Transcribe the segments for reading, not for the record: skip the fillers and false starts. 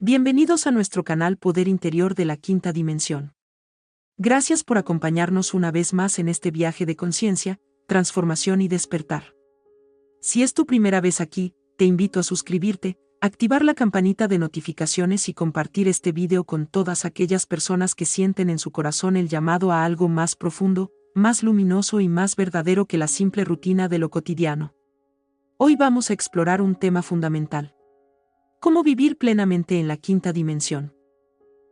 Bienvenidos a nuestro canal Poder Interior de la Quinta Dimensión. Gracias por acompañarnos una vez más en este viaje de conciencia, transformación y despertar. Si es tu primera vez aquí, te invito a suscribirte, activar la campanita de notificaciones y compartir este video con todas aquellas personas que sienten en su corazón el llamado a algo más profundo, más luminoso y más verdadero que la simple rutina de lo cotidiano. Hoy vamos a explorar un tema fundamental. ¿Cómo vivir plenamente en la quinta dimensión?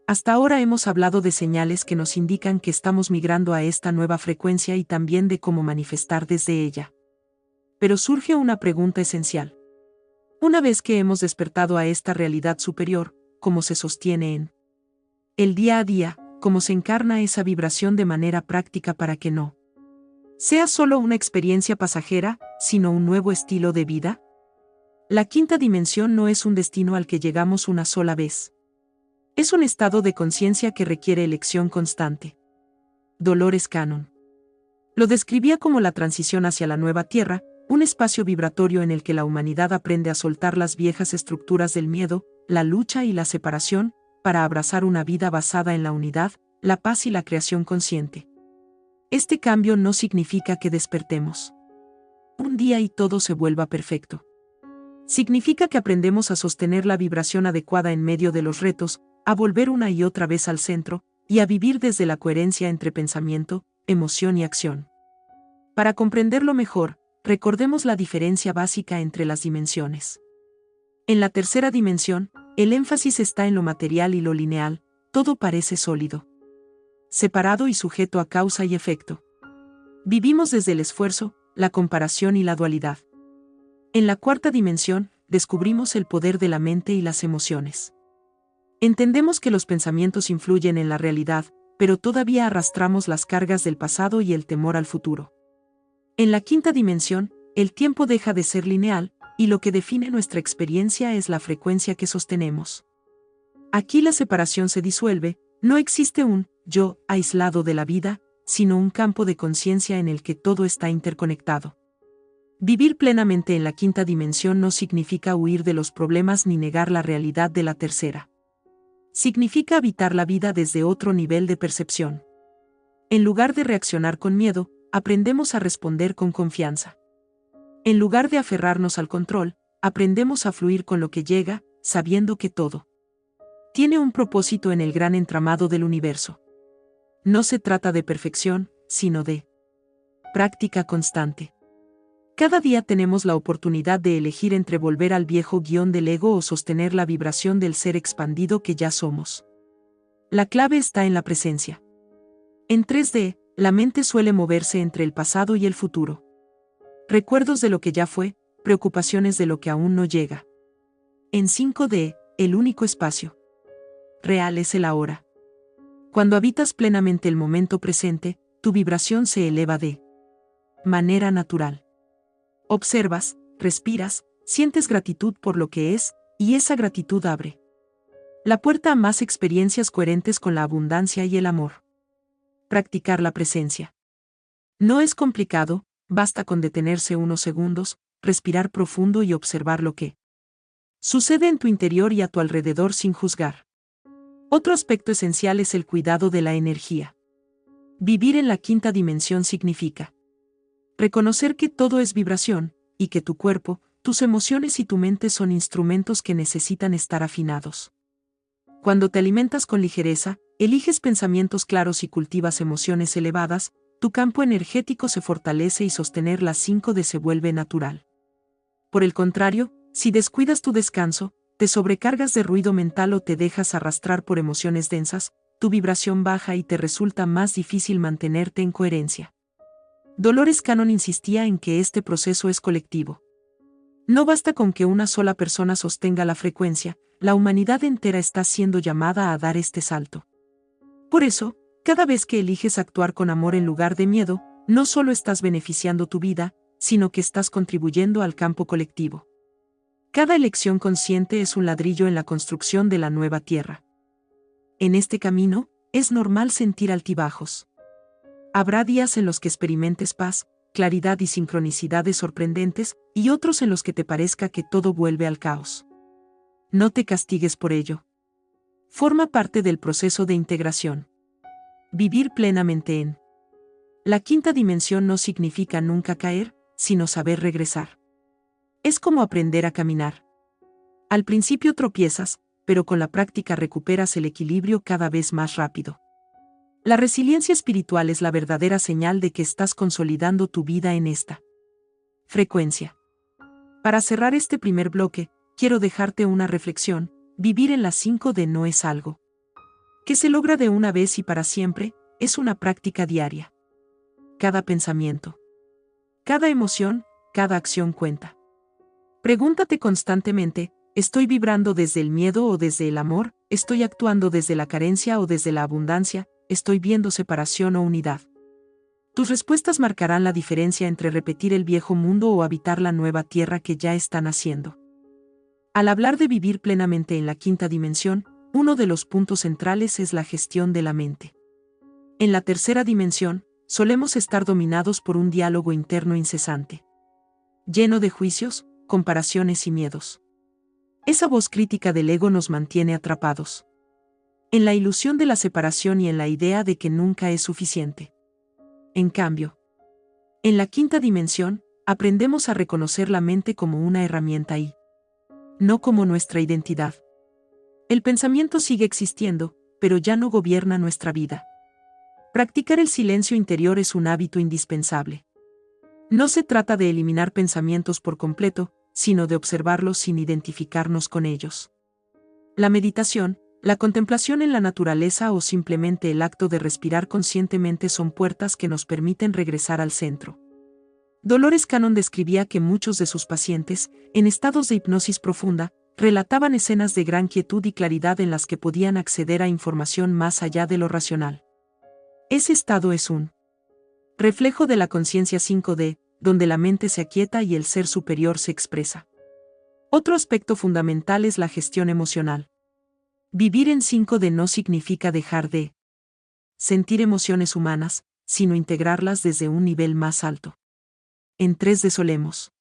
Hasta ahora hemos hablado de señales que nos indican que estamos migrando a esta nueva frecuencia y también de cómo manifestar desde ella. Pero surge una pregunta esencial. Una vez que hemos despertado a esta realidad superior, ¿cómo se sostiene en el día a día? ¿Cómo se encarna esa vibración de manera práctica para que no sea solo una experiencia pasajera, sino un nuevo estilo de vida? La quinta dimensión no es un destino al que llegamos una sola vez. Es un estado de conciencia que requiere elección constante. Dolores Cannon lo describía como la transición hacia la nueva tierra, un espacio vibratorio en el que la humanidad aprende a soltar las viejas estructuras del miedo, la lucha y la separación, para abrazar una vida basada en la unidad, la paz y la creación consciente. Este cambio no significa que despertemos un día y todo se vuelva perfecto. Significa que aprendemos a sostener la vibración adecuada en medio de los retos, a volver una y otra vez al centro, y a vivir desde la coherencia entre pensamiento, emoción y acción. Para comprenderlo mejor, recordemos la diferencia básica entre las dimensiones. En la tercera dimensión, el énfasis está en lo material y lo lineal, todo parece sólido, separado y sujeto a causa y efecto. Vivimos desde el esfuerzo, la comparación y la dualidad. En la cuarta dimensión, descubrimos el poder de la mente y las emociones. Entendemos que los pensamientos influyen en la realidad, pero todavía arrastramos las cargas del pasado y el temor al futuro. En la quinta dimensión, el tiempo deja de ser lineal, y lo que define nuestra experiencia es la frecuencia que sostenemos. Aquí la separación se disuelve, no existe un yo aislado de la vida, sino un campo de conciencia en el que todo está interconectado. Vivir plenamente en la quinta dimensión no significa huir de los problemas ni negar la realidad de la tercera. Significa habitar la vida desde otro nivel de percepción. En lugar de reaccionar con miedo, aprendemos a responder con confianza. En lugar de aferrarnos al control, aprendemos a fluir con lo que llega, sabiendo que todo tiene un propósito en el gran entramado del universo. No se trata de perfección, sino de práctica constante. Cada día tenemos la oportunidad de elegir entre volver al viejo guión del ego o sostener la vibración del ser expandido que ya somos. La clave está en la presencia. En 3D, la mente suele moverse entre el pasado y el futuro. Recuerdos de lo que ya fue, preocupaciones de lo que aún no llega. En 5D, el único espacio real es el ahora. Cuando habitas plenamente el momento presente, tu vibración se eleva de manera natural. Observas, respiras, sientes gratitud por lo que es, y esa gratitud abre la puerta a más experiencias coherentes con la abundancia y el amor. Practicar la presencia. No es complicado, basta con detenerse unos segundos, respirar profundo y observar lo que sucede en tu interior y a tu alrededor sin juzgar. Otro aspecto esencial es el cuidado de la energía. Vivir en la quinta dimensión significa reconocer que todo es vibración, y que tu cuerpo, tus emociones y tu mente son instrumentos que necesitan estar afinados. Cuando te alimentas con ligereza, eliges pensamientos claros y cultivas emociones elevadas, tu campo energético se fortalece y sostener las 5D se vuelve natural. Por el contrario, si descuidas tu descanso, te sobrecargas de ruido mental o te dejas arrastrar por emociones densas, tu vibración baja y te resulta más difícil mantenerte en coherencia. Dolores Cannon insistía en que este proceso es colectivo. No basta con que una sola persona sostenga la frecuencia, la humanidad entera está siendo llamada a dar este salto. Por eso, cada vez que eliges actuar con amor en lugar de miedo, no solo estás beneficiando tu vida, sino que estás contribuyendo al campo colectivo. Cada elección consciente es un ladrillo en la construcción de la nueva tierra. En este camino, es normal sentir altibajos. Habrá días en los que experimentes paz, claridad y sincronicidades sorprendentes, y otros en los que te parezca que todo vuelve al caos. No te castigues por ello. Forma parte del proceso de integración. Vivir plenamente en la quinta dimensión no significa nunca caer, sino saber regresar. Es como aprender a caminar. Al principio tropiezas, pero con la práctica recuperas el equilibrio cada vez más rápido. La resiliencia espiritual es la verdadera señal de que estás consolidando tu vida en esta frecuencia. Para cerrar este primer bloque, quiero dejarte una reflexión: vivir en las 5D no es algo que se logra de una vez y para siempre, es una práctica diaria. Cada pensamiento, cada emoción, cada acción cuenta. Pregúntate constantemente: ¿estoy vibrando desde el miedo o desde el amor? ¿Estoy actuando desde la carencia o desde la abundancia? ¿Estoy viendo separación o unidad? Tus respuestas marcarán la diferencia entre repetir el viejo mundo o habitar la nueva tierra que ya está naciendo. Al hablar de vivir plenamente en la quinta dimensión, uno de los puntos centrales es la gestión de la mente. En la tercera dimensión, solemos estar dominados por un diálogo interno incesante, lleno de juicios, comparaciones y miedos. Esa voz crítica del ego nos mantiene atrapados en la ilusión de la separación y en la idea de que nunca es suficiente. En cambio, en la quinta dimensión, aprendemos a reconocer la mente como una herramienta y no como nuestra identidad. El pensamiento sigue existiendo, pero ya no gobierna nuestra vida. Practicar el silencio interior es un hábito indispensable. No se trata de eliminar pensamientos por completo, sino de observarlos sin identificarnos con ellos. La meditación, la contemplación en la naturaleza o simplemente el acto de respirar conscientemente son puertas que nos permiten regresar al centro. Dolores Cannon describía que muchos de sus pacientes, en estados de hipnosis profunda, relataban escenas de gran quietud y claridad en las que podían acceder a información más allá de lo racional. Ese estado es un reflejo de la conciencia 5D, donde la mente se aquieta y el ser superior se expresa. Otro aspecto fundamental es la gestión emocional. Vivir en 5D no significa dejar de sentir emociones humanas, sino integrarlas desde un nivel más alto. En 3D solemos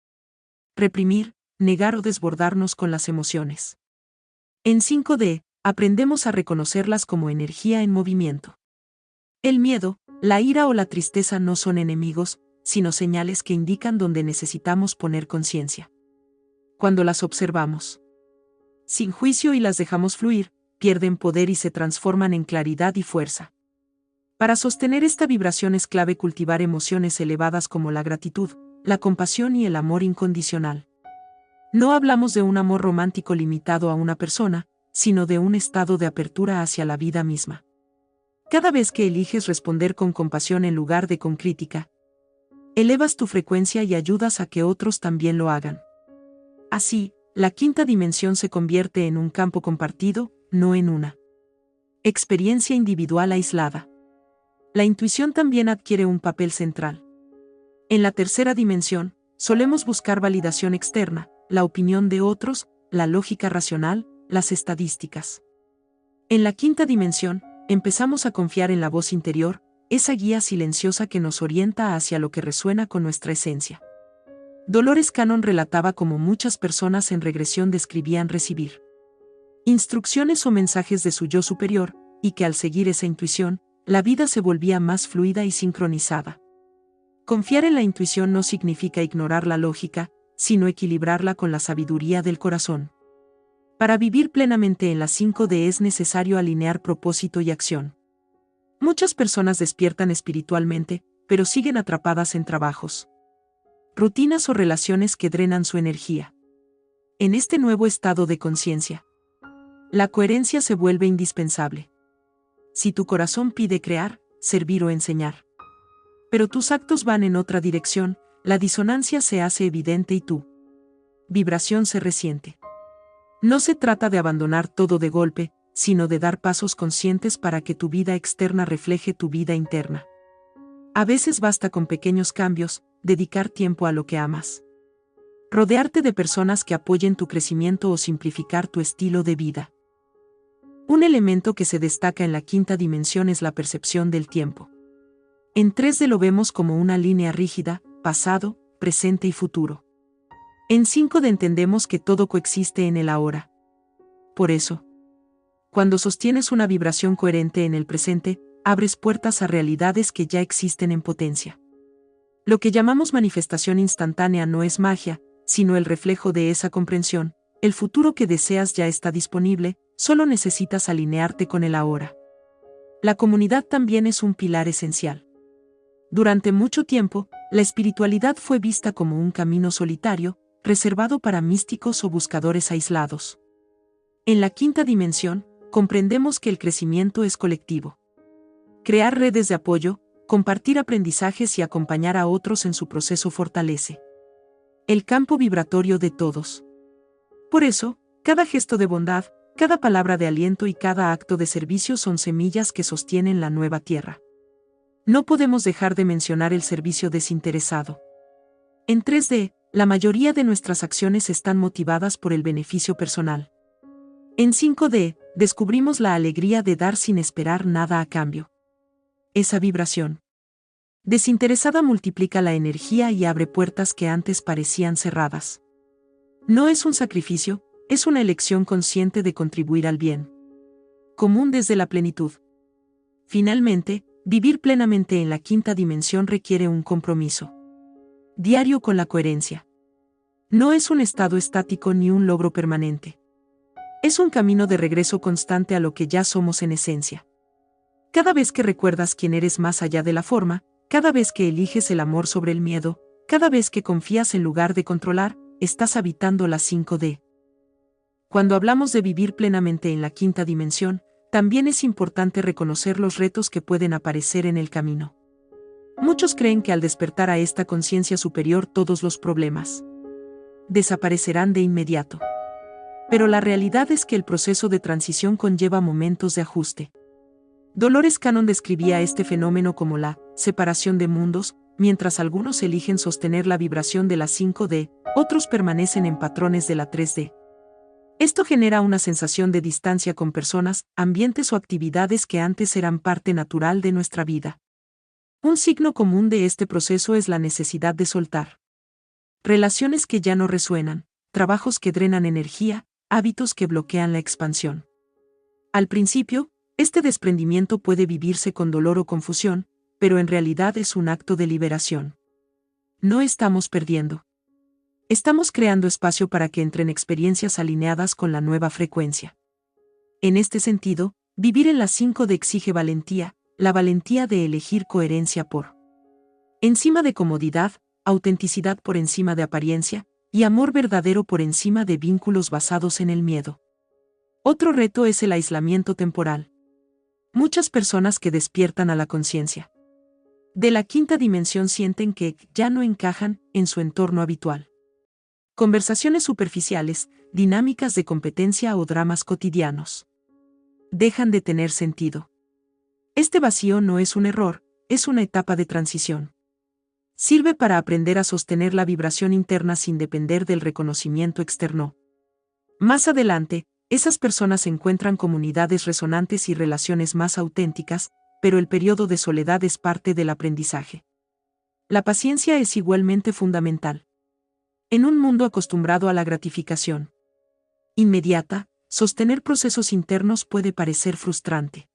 reprimir, negar o desbordarnos con las emociones. En 5D, aprendemos a reconocerlas como energía en movimiento. El miedo, la ira o la tristeza no son enemigos, sino señales que indican dónde necesitamos poner conciencia. Cuando las observamos sin juicio y las dejamos fluir, pierden poder y se transforman en claridad y fuerza. Para sostener esta vibración es clave cultivar emociones elevadas como la gratitud, la compasión y el amor incondicional. No hablamos de un amor romántico limitado a una persona, sino de un estado de apertura hacia la vida misma. Cada vez que eliges responder con compasión en lugar de con crítica, elevas tu frecuencia y ayudas a que otros también lo hagan. Así, la quinta dimensión se convierte en un campo compartido, no en una experiencia individual aislada. La intuición también adquiere un papel central. En la tercera dimensión, solemos buscar validación externa, la opinión de otros, la lógica racional, las estadísticas. En la quinta dimensión, empezamos a confiar en la voz interior, esa guía silenciosa que nos orienta hacia lo que resuena con nuestra esencia. Dolores Cannon relataba cómo muchas personas en regresión describían recibir instrucciones o mensajes de su yo superior, y que al seguir esa intuición, la vida se volvía más fluida y sincronizada. Confiar en la intuición no significa ignorar la lógica, sino equilibrarla con la sabiduría del corazón. Para vivir plenamente en la 5D es necesario alinear propósito y acción. Muchas personas despiertan espiritualmente, pero siguen atrapadas en trabajos, rutinas o relaciones que drenan su energía. En este nuevo estado de conciencia, la coherencia se vuelve indispensable. Si tu corazón pide crear, servir o enseñar, pero tus actos van en otra dirección, la disonancia se hace evidente y tu vibración se resiente. No se trata de abandonar todo de golpe, sino de dar pasos conscientes para que tu vida externa refleje tu vida interna. A veces basta con pequeños cambios, dedicar tiempo a lo que amas, rodearte de personas que apoyen tu crecimiento o simplificar tu estilo de vida. Un elemento que se destaca en la quinta dimensión es la percepción del tiempo. En 3D lo vemos como una línea rígida, pasado, presente y futuro. En 5D entendemos que todo coexiste en el ahora. Por eso, Cuando sostienes una vibración coherente en el presente, abres puertas a realidades que ya existen en potencia. Lo que llamamos manifestación instantánea no es magia, sino el reflejo de esa comprensión. El futuro que deseas ya está disponible, solo necesitas alinearte con el ahora. La comunidad también es un pilar esencial. Durante mucho tiempo, la espiritualidad fue vista como un camino solitario, reservado para místicos o buscadores aislados. En la quinta dimensión, comprendemos que el crecimiento es colectivo. Crear redes de apoyo, compartir aprendizajes y acompañar a otros en su proceso fortalece el campo vibratorio de todos. Por eso, cada gesto de bondad, cada palabra de aliento y cada acto de servicio son semillas que sostienen la nueva tierra. No podemos dejar de mencionar el servicio desinteresado. En 3D, la mayoría de nuestras acciones están motivadas por el beneficio personal. En 5D, descubrimos la alegría de dar sin esperar nada a cambio. Esa vibración desinteresada multiplica la energía y abre puertas que antes parecían cerradas. No es un sacrificio, es una elección consciente de contribuir al bien común desde la plenitud. Finalmente, vivir plenamente en la quinta dimensión requiere un compromiso diario con la coherencia. No es un estado estático ni un logro permanente. Es un camino de regreso constante a lo que ya somos en esencia. Cada vez que recuerdas quién eres más allá de la forma, cada vez que eliges el amor sobre el miedo, cada vez que confías en lugar de controlar, estás habitando la 5D. Cuando hablamos de vivir plenamente en la quinta dimensión, también es importante reconocer los retos que pueden aparecer en el camino. Muchos creen que al despertar a esta conciencia superior todos los problemas desaparecerán de inmediato. Pero la realidad es que el proceso de transición conlleva momentos de ajuste. Dolores Cannon describía este fenómeno como la separación de mundos, mientras algunos eligen sostener la vibración de la 5D, otros permanecen en patrones de la 3D. Esto genera una sensación de distancia con personas, ambientes o actividades que antes eran parte natural de nuestra vida. Un signo común de este proceso es la necesidad de soltar. Relaciones que ya no resuenan, trabajos que drenan energía, hábitos que bloquean la expansión. Al principio, este desprendimiento puede vivirse con dolor o confusión, pero en realidad es un acto de liberación. No estamos perdiendo. Estamos creando espacio para que entren experiencias alineadas con la nueva frecuencia. En este sentido, vivir en la 5D exige valentía, la valentía de elegir coherencia por encima de comodidad, autenticidad por encima de apariencia, y amor verdadero por encima de vínculos basados en el miedo. Otro reto es el aislamiento temporal. Muchas personas que despiertan a la conciencia de la quinta dimensión sienten que ya no encajan en su entorno habitual. Conversaciones superficiales, dinámicas de competencia o dramas cotidianos dejan de tener sentido. Este vacío no es un error, es una etapa de transición. Sirve para aprender a sostener la vibración interna sin depender del reconocimiento externo. Más adelante, esas personas encuentran comunidades resonantes y relaciones más auténticas, pero el periodo de soledad es parte del aprendizaje. La paciencia es igualmente fundamental. En un mundo acostumbrado a la gratificación inmediata, sostener procesos internos puede parecer frustrante.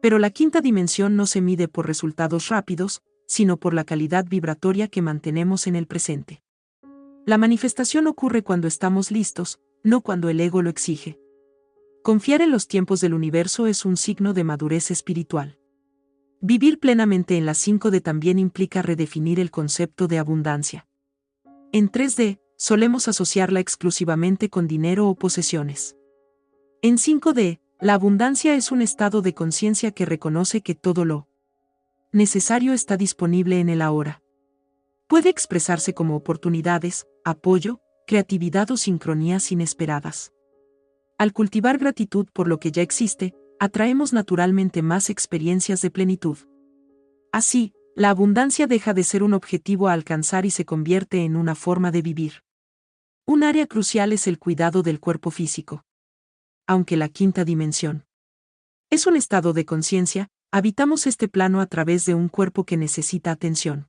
Pero la quinta dimensión no se mide por resultados rápidos, sino por la calidad vibratoria que mantenemos en el presente. La manifestación ocurre cuando estamos listos, no cuando el ego lo exige. Confiar en los tiempos del universo es un signo de madurez espiritual. Vivir plenamente en la 5D también implica redefinir el concepto de abundancia. En 3D, solemos asociarla exclusivamente con dinero o posesiones. En 5D, la abundancia es un estado de conciencia que reconoce que todo lo necesario está disponible en el ahora. Puede expresarse como oportunidades, apoyo, creatividad o sincronías inesperadas. Al cultivar gratitud por lo que ya existe, atraemos naturalmente más experiencias de plenitud. Así, la abundancia deja de ser un objetivo a alcanzar y se convierte en una forma de vivir. Un área crucial es el cuidado del cuerpo físico. Aunque la quinta dimensión es un estado de conciencia, habitamos este plano a través de un cuerpo que necesita atención.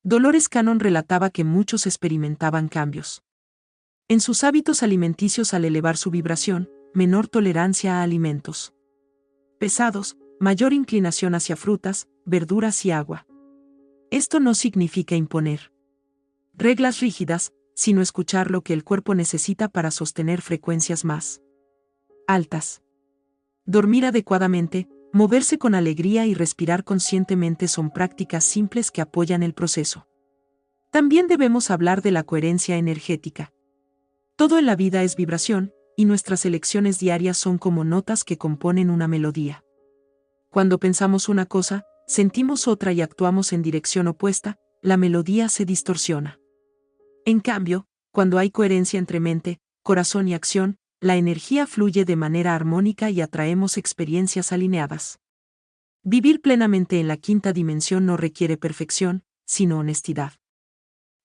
Dolores Cannon relataba que muchos experimentaban cambios en sus hábitos alimenticios al elevar su vibración, menor tolerancia a alimentos pesados, mayor inclinación hacia frutas, verduras y agua. Esto no significa imponer reglas rígidas, sino escuchar lo que el cuerpo necesita para sostener frecuencias más altas. Dormir adecuadamente, moverse con alegría y respirar conscientemente son prácticas simples que apoyan el proceso. También debemos hablar de la coherencia energética. Todo en la vida es vibración, y nuestras elecciones diarias son como notas que componen una melodía. Cuando pensamos una cosa, sentimos otra y actuamos en dirección opuesta, la melodía se distorsiona. En cambio, cuando hay coherencia entre mente, corazón y acción, la energía fluye de manera armónica y atraemos experiencias alineadas. Vivir plenamente en la quinta dimensión no requiere perfección, sino honestidad.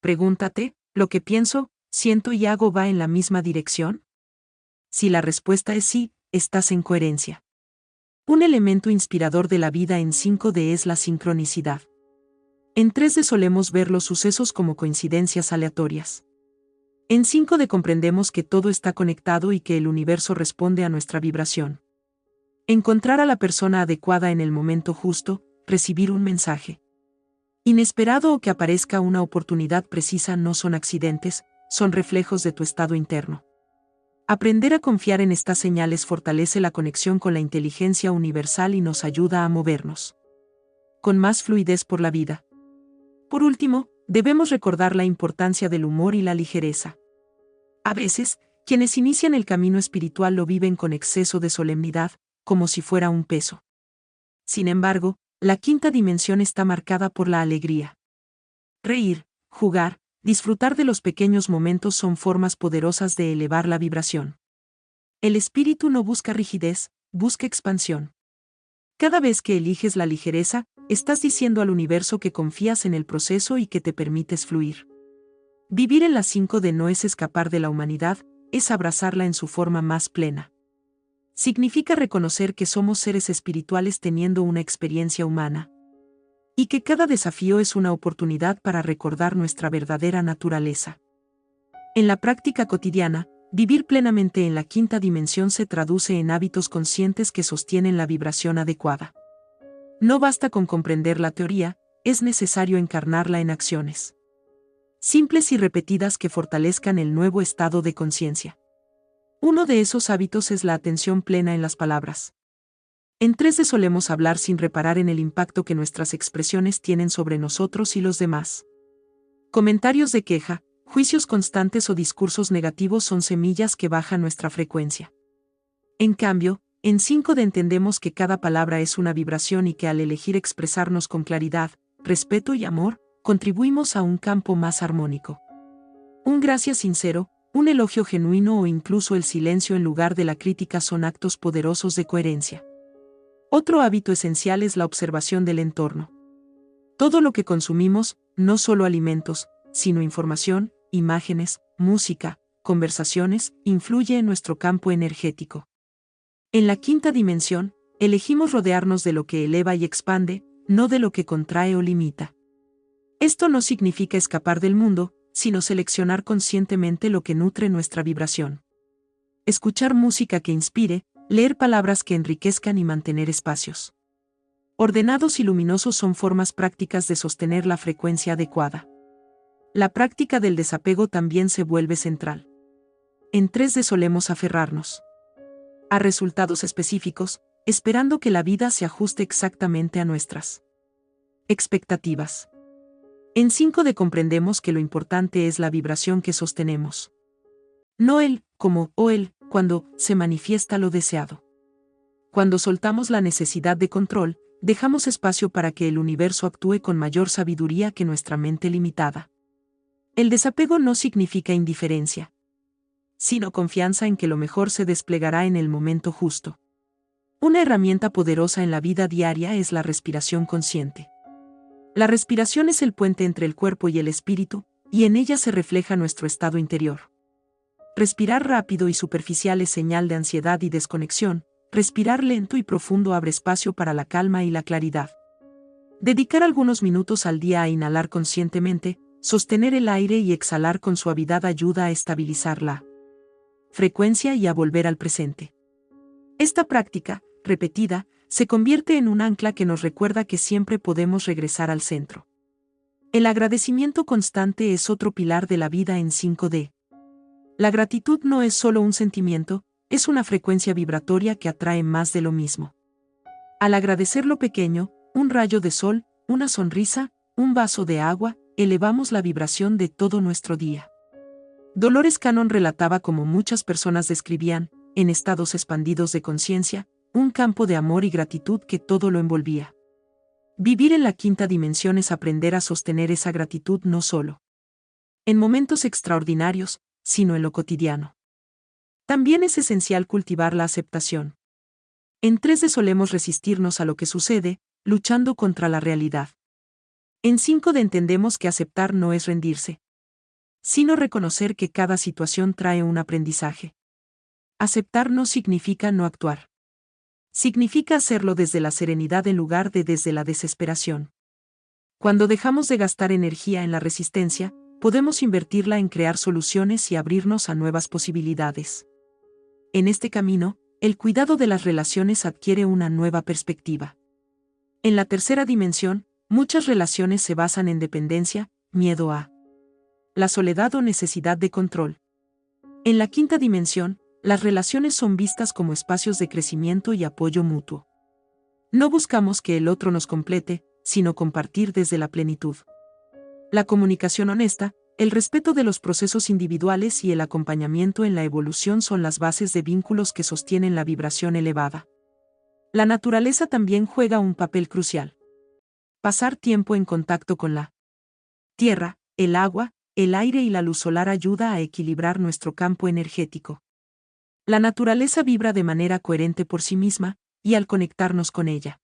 Pregúntate, ¿lo que pienso, siento y hago va en la misma dirección? Si la respuesta es sí, estás en coherencia. Un elemento inspirador de la vida en 5D es la sincronicidad. En 3D solemos ver los sucesos como coincidencias aleatorias. En 5D comprendemos que todo está conectado y que el universo responde a nuestra vibración. Encontrar a la persona adecuada en el momento justo, recibir un mensaje inesperado o que aparezca una oportunidad precisa no son accidentes, son reflejos de tu estado interno. Aprender a confiar en estas señales fortalece la conexión con la inteligencia universal y nos ayuda a movernos con más fluidez por la vida. Por último, debemos recordar la importancia del humor y la ligereza. A veces, quienes inician el camino espiritual lo viven con exceso de solemnidad, como si fuera un peso. Sin embargo, la quinta dimensión está marcada por la alegría. Reír, jugar, disfrutar de los pequeños momentos son formas poderosas de elevar la vibración. El espíritu no busca rigidez, busca expansión. Cada vez que eliges la ligereza, estás diciendo al universo que confías en el proceso y que te permites fluir. Vivir en la 5D no es escapar de la humanidad, es abrazarla en su forma más plena. Significa reconocer que somos seres espirituales teniendo una experiencia humana. Y que cada desafío es una oportunidad para recordar nuestra verdadera naturaleza. En la práctica cotidiana, vivir plenamente en la quinta dimensión se traduce en hábitos conscientes que sostienen la vibración adecuada. No basta con comprender la teoría, es necesario encarnarla en acciones simples y repetidas que fortalezcan el nuevo estado de conciencia. Uno de esos hábitos es la atención plena en las palabras. En 3D solemos hablar sin reparar en el impacto que nuestras expresiones tienen sobre nosotros y los demás. Comentarios de queja, juicios constantes o discursos negativos son semillas que bajan nuestra frecuencia. En cambio, en 5D entendemos que cada palabra es una vibración y que al elegir expresarnos con claridad, respeto y amor, contribuimos a un campo más armónico. Un gracias sincero, un elogio genuino o incluso el silencio en lugar de la crítica son actos poderosos de coherencia. Otro hábito esencial es la observación del entorno. Todo lo que consumimos, no solo alimentos, sino información, imágenes, música, conversaciones, influye en nuestro campo energético. En la quinta dimensión, elegimos rodearnos de lo que eleva y expande, no de lo que contrae o limita. Esto no significa escapar del mundo, sino seleccionar conscientemente lo que nutre nuestra vibración. Escuchar música que inspire, leer palabras que enriquezcan y mantener espacios ordenados y luminosos son formas prácticas de sostener la frecuencia adecuada. La práctica del desapego también se vuelve central. En 3D solemos aferrarnos a resultados específicos, esperando que la vida se ajuste exactamente a nuestras expectativas. En 5D comprendemos que lo importante es la vibración que sostenemos. No el cómo o el cuando se manifiesta lo deseado. Cuando soltamos la necesidad de control, dejamos espacio para que el universo actúe con mayor sabiduría que nuestra mente limitada. El desapego no significa indiferencia, sino confianza en que lo mejor se desplegará en el momento justo. Una herramienta poderosa en la vida diaria es la respiración consciente. La respiración es el puente entre el cuerpo y el espíritu, y en ella se refleja nuestro estado interior. Respirar rápido y superficial es señal de ansiedad y desconexión, respirar lento y profundo abre espacio para la calma y la claridad. Dedicar algunos minutos al día a inhalar conscientemente, sostener el aire y exhalar con suavidad ayuda a estabilizar la frecuencia y a volver al presente. Esta práctica, repetida, se convierte en un ancla que nos recuerda que siempre podemos regresar al centro. El agradecimiento constante es otro pilar de la vida en 5D. La gratitud no es solo un sentimiento, es una frecuencia vibratoria que atrae más de lo mismo. Al agradecer lo pequeño, un rayo de sol, una sonrisa, un vaso de agua, elevamos la vibración de todo nuestro día. Dolores Cannon relataba cómo muchas personas describían, en estados expandidos de conciencia, un campo de amor y gratitud que todo lo envolvía. Vivir en la quinta dimensión es aprender a sostener esa gratitud no solo en momentos extraordinarios, sino en lo cotidiano. También es esencial cultivar la aceptación. En 3D solemos resistirnos a lo que sucede, luchando contra la realidad. En 5D entendemos que aceptar no es rendirse, sino reconocer que cada situación trae un aprendizaje. Aceptar no significa no actuar. Significa hacerlo desde la serenidad en lugar de desde la desesperación. Cuando dejamos de gastar energía en la resistencia, podemos invertirla en crear soluciones y abrirnos a nuevas posibilidades. En este camino, el cuidado de las relaciones adquiere una nueva perspectiva. En la tercera dimensión, muchas relaciones se basan en dependencia, miedo a la soledad o necesidad de control. En la quinta dimensión, las relaciones son vistas como espacios de crecimiento y apoyo mutuo. No buscamos que el otro nos complete, sino compartir desde la plenitud. La comunicación honesta, el respeto de los procesos individuales y el acompañamiento en la evolución son las bases de vínculos que sostienen la vibración elevada. La naturaleza también juega un papel crucial. Pasar tiempo en contacto con la tierra, el agua, el aire y la luz solar ayuda a equilibrar nuestro campo energético. La naturaleza vibra de manera coherente por sí misma, y al conectarnos con ella,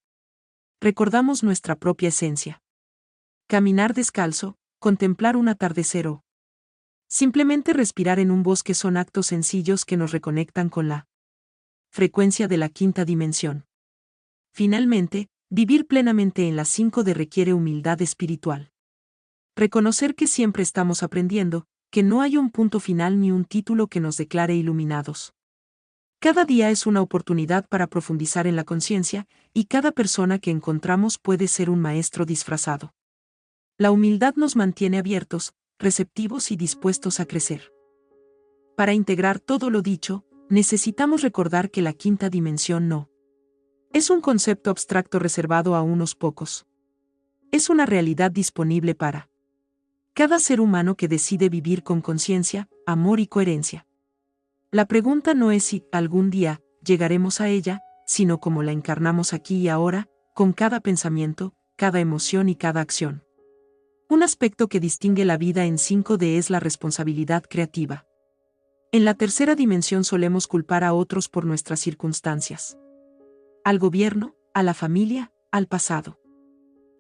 recordamos nuestra propia esencia. Caminar descalzo, contemplar un atardecer o simplemente respirar en un bosque son actos sencillos que nos reconectan con la frecuencia de la quinta dimensión. Finalmente, vivir plenamente en la 5D requiere humildad espiritual. Reconocer que siempre estamos aprendiendo, que no hay un punto final ni un título que nos declare iluminados. Cada día es una oportunidad para profundizar en la conciencia, y cada persona que encontramos puede ser un maestro disfrazado. La humildad nos mantiene abiertos, receptivos y dispuestos a crecer. Para integrar todo lo dicho, necesitamos recordar que la quinta dimensión no es un concepto abstracto reservado a unos pocos. Es una realidad disponible para cada ser humano que decide vivir con conciencia, amor y coherencia. La pregunta no es si, algún día, llegaremos a ella, sino cómo la encarnamos aquí y ahora, con cada pensamiento, cada emoción y cada acción. Un aspecto que distingue la vida en 5D es la responsabilidad creativa. En la tercera dimensión solemos culpar a otros por nuestras circunstancias. Al gobierno, a la familia, al pasado.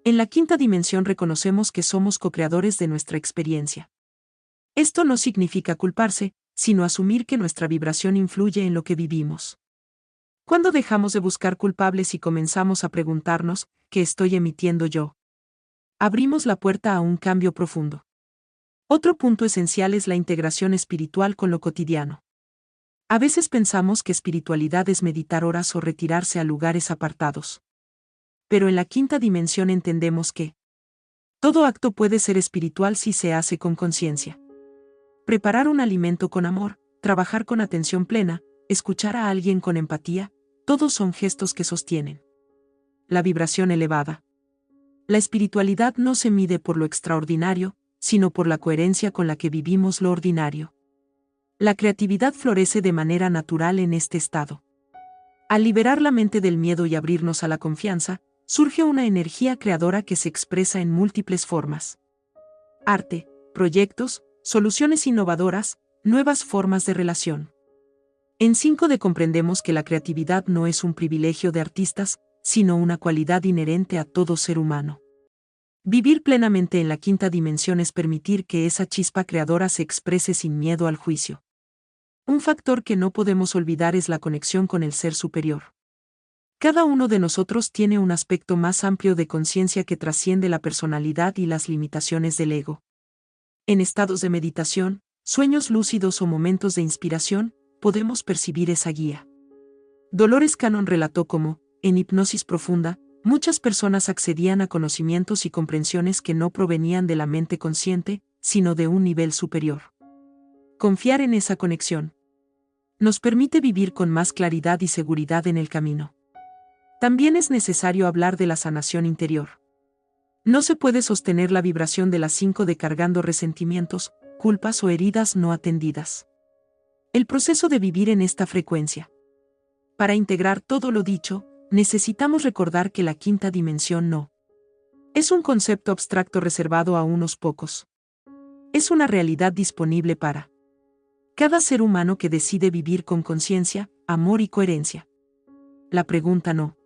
En la quinta dimensión reconocemos que somos co-creadores de nuestra experiencia. Esto no significa culparse, sino asumir que nuestra vibración influye en lo que vivimos. Cuando dejamos de buscar culpables y comenzamos a preguntarnos, ¿qué estoy emitiendo yo?, abrimos la puerta a un cambio profundo. Otro punto esencial es la integración espiritual con lo cotidiano. A veces pensamos que espiritualidad es meditar horas o retirarse a lugares apartados. Pero en la quinta dimensión entendemos que todo acto puede ser espiritual si se hace con conciencia. Preparar un alimento con amor, trabajar con atención plena, escuchar a alguien con empatía, todos son gestos que sostienen la vibración elevada. La espiritualidad no se mide por lo extraordinario, sino por la coherencia con la que vivimos lo ordinario. La creatividad florece de manera natural en este estado. Al liberar la mente del miedo y abrirnos a la confianza, surge una energía creadora que se expresa en múltiples formas. Arte, proyectos, soluciones innovadoras, nuevas formas de relación. En 5D comprendemos que la creatividad no es un privilegio de artistas, sino una cualidad inherente a todo ser humano. Vivir plenamente en la quinta dimensión es permitir que esa chispa creadora se exprese sin miedo al juicio. Un factor que no podemos olvidar es la conexión con el ser superior. Cada uno de nosotros tiene un aspecto más amplio de conciencia que trasciende la personalidad y las limitaciones del ego. En estados de meditación, sueños lúcidos o momentos de inspiración, podemos percibir esa guía Dolores Cannon relató cómo, en hipnosis profunda, muchas personas accedían a conocimientos y comprensiones que no provenían de la mente consciente, sino de un nivel superior. Confiar en esa conexión nos permite vivir con más claridad y seguridad en el camino. También es necesario hablar de la sanación interior. No se puede sostener la vibración de las 5D cargando resentimientos, culpas o heridas no atendidas. El proceso de vivir en esta frecuencia. Para integrar todo lo dicho, necesitamos recordar que la quinta dimensión no es un concepto abstracto reservado a unos pocos. Es una realidad disponible para cada ser humano que decide vivir con conciencia, amor y coherencia. La pregunta no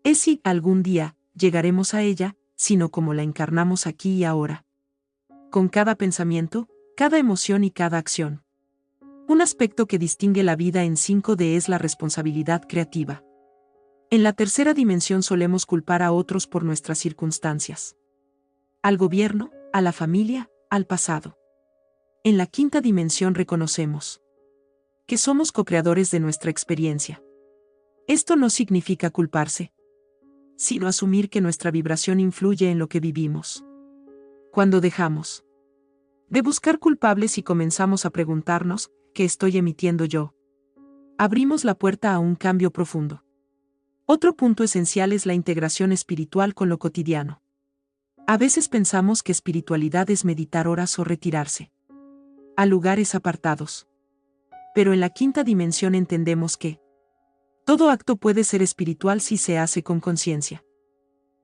es si algún día llegaremos a ella, sino cómo la encarnamos aquí y ahora. Con cada pensamiento, cada emoción y cada acción. Un aspecto que distingue la vida en 5D es la responsabilidad creativa. En la tercera dimensión solemos culpar a otros por nuestras circunstancias. Al gobierno, a la familia, al pasado. En la quinta dimensión reconocemos que somos co-creadores de nuestra experiencia. Esto no significa culparse, sino asumir que nuestra vibración influye en lo que vivimos. Cuando dejamos de buscar culpables y comenzamos a preguntarnos, ¿qué estoy emitiendo yo?, abrimos la puerta a un cambio profundo. Otro punto esencial es la integración espiritual con lo cotidiano. A veces pensamos que espiritualidad es meditar horas o retirarse a lugares apartados. Pero en la quinta dimensión entendemos que todo acto puede ser espiritual si se hace con conciencia.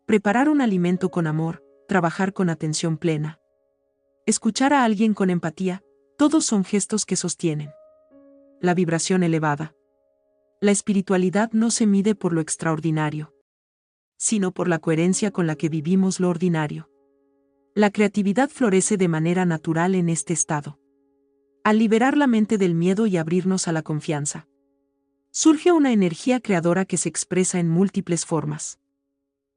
Preparar un alimento con amor, trabajar con atención plena, escuchar a alguien con empatía, todos son gestos que sostienen la vibración elevada. La espiritualidad no se mide por lo extraordinario, sino por la coherencia con la que vivimos lo ordinario. La creatividad florece de manera natural en este estado. Al liberar la mente del miedo y abrirnos a la confianza, surge una energía creadora que se expresa en múltiples formas.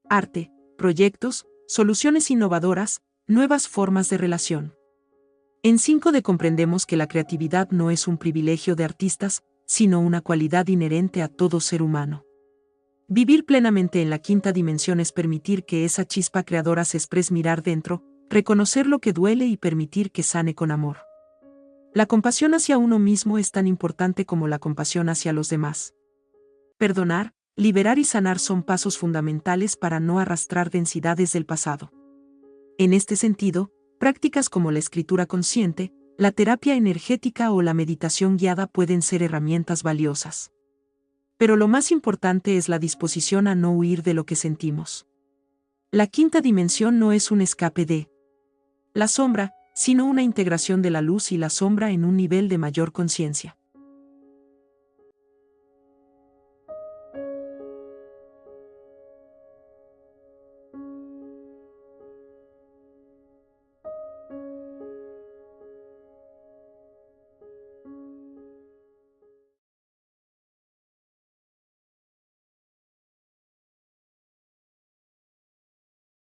Arte, proyectos, soluciones innovadoras, nuevas formas de relación. En 5D comprendemos que la creatividad no es un privilegio de artistas, sino una cualidad inherente a todo ser humano. Vivir plenamente en la quinta dimensión es permitir que esa chispa creadora se exprese, mirar dentro, reconocer lo que duele y permitir que sane con amor. La compasión hacia uno mismo es tan importante como la compasión hacia los demás. Perdonar, liberar y sanar son pasos fundamentales para no arrastrar densidades del pasado. En este sentido, prácticas como la escritura consciente, la terapia energética o la meditación guiada pueden ser herramientas valiosas. Pero lo más importante es la disposición a no huir de lo que sentimos. La quinta dimensión no es un escape de la sombra, sino una integración de la luz y la sombra en un nivel de mayor conciencia.